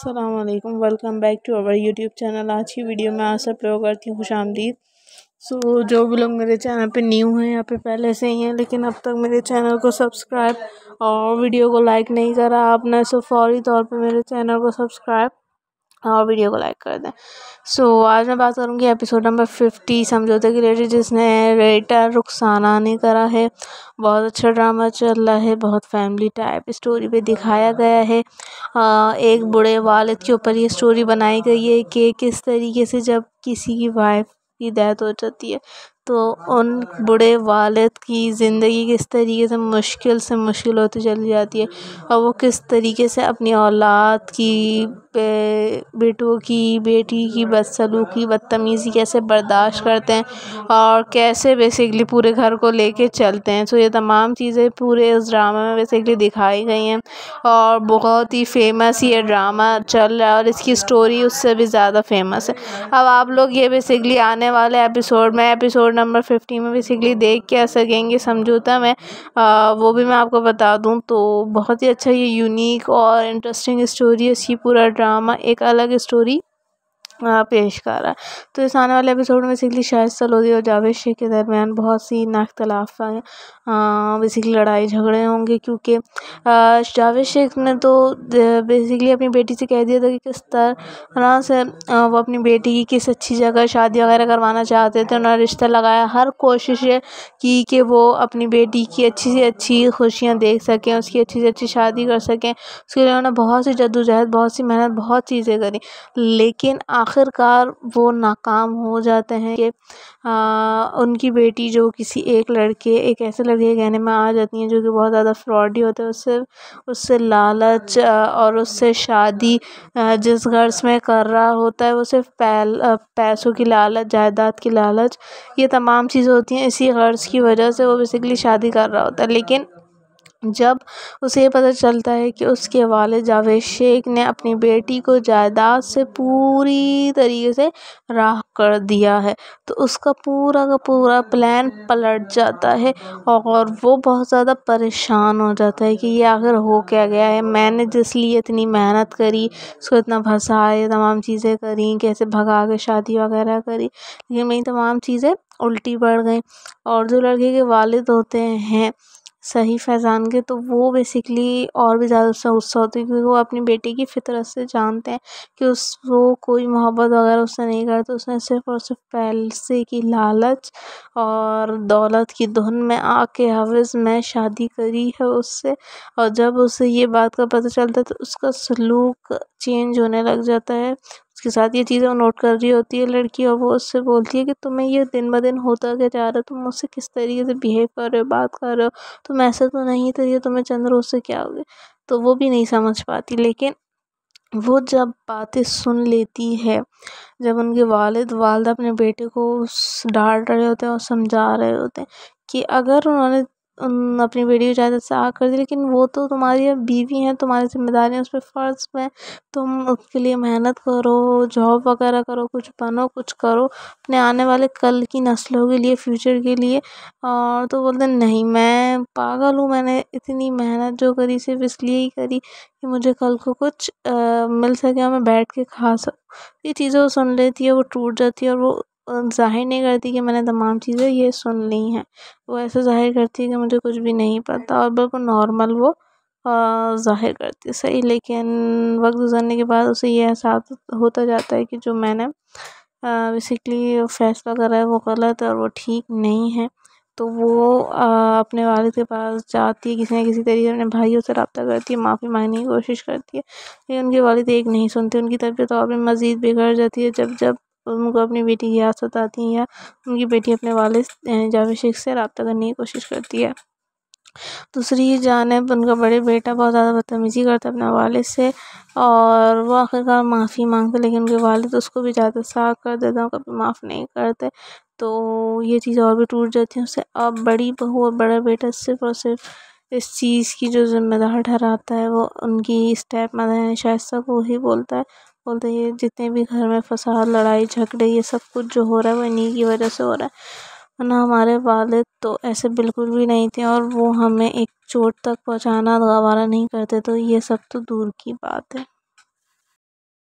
अस्सलाम वालेकुम, welcome back to our YouTube channel. आज की वीडियो में आप सब लोग करती हूँ खुशामदीद। जो भी लोग मेरे चैनल पे न्यू हैं या फिर पहले से ही हैं लेकिन अब तक मेरे चैनल को सब्सक्राइब और वीडियो को लाइक नहीं करा आपने, सो फौरी तौर पे मेरे चैनल को सब्सक्राइब और वीडियो को लाइक कर दें। आज मैं बात करूँगी एपिसोड नंबर 50 समझौते के रिलेटेड, जिसने राइटर रुखसाना ने करा है। बहुत अच्छा ड्रामा चल रहा है, बहुत फैमिली टाइप स्टोरी पे दिखाया गया है। एक बूढ़े वालिद के ऊपर ये स्टोरी बनाई गई है कि किस तरीके से जब किसी की वाइफ की डेथ हो जाती है तो उन बूढ़े वालिद की ज़िंदगी किस तरीके से मुश्किल होती चली जाती है और वो किस तरीके से अपनी औलाद की, बेटों की, बेटी की बदसलूकी, बदतमीज़ी कैसे बर्दाश्त करते हैं और कैसे बेसिकली पूरे घर को लेके चलते हैं। ये तमाम चीज़ें पूरे उस ड्रामा में बेसिकली दिखाई गई हैं और बहुत ही फेमस ये ड्रामा चल रहा है और इसकी स्टोरी उससे भी ज़्यादा फेमस है। अब आप लोग ये बेसिकली आने वाले एपिसोड नंबर 50 में बेसिकली देख क्या सकेंगे समझौता में। वो भी मैं आपको बता दूं तो बहुत ही अच्छा, ये यूनिक और इंटरेस्टिंग स्टोरी है। इसकी पूरा ड्रामा एक अलग स्टोरी पेश कर रहा है। तो इस आने वाले एपिसोड में बेसिकली शाहिस्ता लोधी और जावेद शेख के दरमियान बहुत सी नाख्तलाफ बेसिकली लड़ाई झगड़े होंगे, क्योंकि जावेद शेख ने तो बेसिकली अपनी बेटी से कह दिया था कि किस तरह से वो अपनी बेटी की किस अच्छी जगह शादी वगैरह करवाना चाहते थे। उन्होंने रिश्ता लगाया, हर कोशिश ये की कि वो अपनी बेटी की अच्छी से अच्छी खुशियाँ देख सकें, उसकी अच्छी से अच्छी शादी कर सकें। उसके लिए उन्होंने बहुत सी जद्दोजहद, बहुत सी मेहनत, बहुत चीज़ें करी, लेकिन आखिरकार वो नाकाम हो जाते हैं कि उनकी बेटी जो किसी एक ऐसे लड़के के कहने में आ जाती हैं जो कि बहुत ज़्यादा फ्रॉडी होते हैं। उससे लालच और उससे शादी जिस गर्ज में कर रहा होता है वो सिर्फ पैसों की लालच, जायदाद की लालच, ये तमाम चीज़ें होती हैं। इसी गर्ज की वजह से वो बेसिकली शादी कर रहा होता है। लेकिन जब उसे ये पता चलता है कि उसके वालिद जावेद शेख ने अपनी बेटी को जायदाद से पूरी तरीके से राह कर दिया है, तो उसका पूरा का पूरा प्लान पलट जाता है और वो बहुत ज़्यादा परेशान हो जाता है कि ये आखिर हो क्या गया है। मैंने जिस लिए इतनी मेहनत करी, उसको इतना फंसाया, तमाम चीज़ें करी, कैसे भगा के शादी वगैरह करी, लेकिन मेरी तमाम चीज़ें उल्टी पड़ गई। और जो लड़के के वालिद होते हैं सही फैज़ान के, तो वो बेसिकली और भी ज़्यादा उससे गुस्सा होती है, क्योंकि वो अपनी बेटी की फितरत से जानते हैं कि वो कोई मोहब्बत वगैरह उससे नहीं करते। उसने सिर्फ और सिर्फ पैसे की लालच और दौलत की धुन में आके हवस में शादी करी है उससे। और जब उसे ये बात का पता चलता है तो उसका सलूक चेंज होने लग जाता है। उसके साथ ये चीज़ें वो नोट कर रही होती है लड़की, और वो उससे बोलती है कि तुम्हें ये दिन ब दिन होता क्या जा रहा है, तुम मुझसे किस तरीके से बिहेव कर रहे हो, बात कर रहे हो, तुम ऐसा तो नहीं थे, ये तुम्हें चंद रोज़ से क्या हो गया। तो वो भी नहीं समझ पाती, लेकिन वो जब बातें सुन लेती है, जब उनके वालिद वालिदा अपने बेटे को डांट रहे होते हैं और समझा रहे होते हैं कि अगर उन्होंने अपनी बेटी को जायदाद से आग कर दी, लेकिन वो तो तुम्हारी अब बीवी हैं, तुम्हारी जिम्मेदारियाँ उस पर फ़र्ज़ में, तुम उसके लिए मेहनत करो, जॉब वगैरह करो, कुछ बनो, कुछ करो अपने आने वाले कल की नस्लों के लिए, फ्यूचर के लिए। और तो बोलते नहीं, मैं पागल हूँ, मैंने इतनी मेहनत जो करी सिर्फ इसलिए ही करी कि मुझे कल को कुछ मिल सके और मैं बैठ के खा सकूँ। ये चीज़ें वो सुन लेती है, वो टूट जाती है और वो ज़ाहिर नहीं करती कि मैंने तमाम चीज़ें ये सुन ली हैं। वो ऐसे ज़ाहिर करती है कि मुझे कुछ भी नहीं पता, और बिल्कुल नॉर्मल वो ज़ाहिर करती है सही। लेकिन वक्त गुजरने के बाद उसे ये एहसास होता जाता है कि जो मैंने बेसिकली फ़ैसला करा है वो गलत है और वो ठीक नहीं है। तो वो अपने वालिद के पास जाती है, किसी न किसी तरीके से अपने भाइयों से रब्ता करती है, माफ़ी मांगने की कोशिश करती है, लेकिन उनके वालिद एक नहीं सुनते। उनकी तबीयत और भी मज़ीद बिगड़ जाती है जब जब उनको अपनी बेटी की याद सताती है या उनकी बेटी अपने वालिद जावेद शेख से रब्ता करने की कोशिश करती है। दूसरी जानिब उनका बड़े बेटा बहुत ज़्यादा बदतमीज़ी करता है अपने वालिद से, और वो आखिरकार माफ़ी मांगते, लेकिन उनके वालिद उसको भी ज़्यादा साफ़ कर देते हैं, कभी माफ़ नहीं करते। तो ये चीज़ और भी टूट जाती है उससे। अब बड़ी बहू और बड़ा बेटा सिर्फ़ और सिर्फ इस चीज़ की जो ज़िम्मेदार ठहराता है वो उनकी स्टेप मदर यानी शाइस्ता को ही बोलता है। बोलते हैं ये जितने भी घर में फ़साद, लड़ाई झगड़े, ये सब कुछ जो हो रहा है वो इन्हीं की वजह से हो रहा है, वरना हमारे वालिद तो ऐसे बिल्कुल भी नहीं थे और वो हमें एक चोट तक पहुँचाना गवारा नहीं करते। तो ये सब तो दूर की बात है।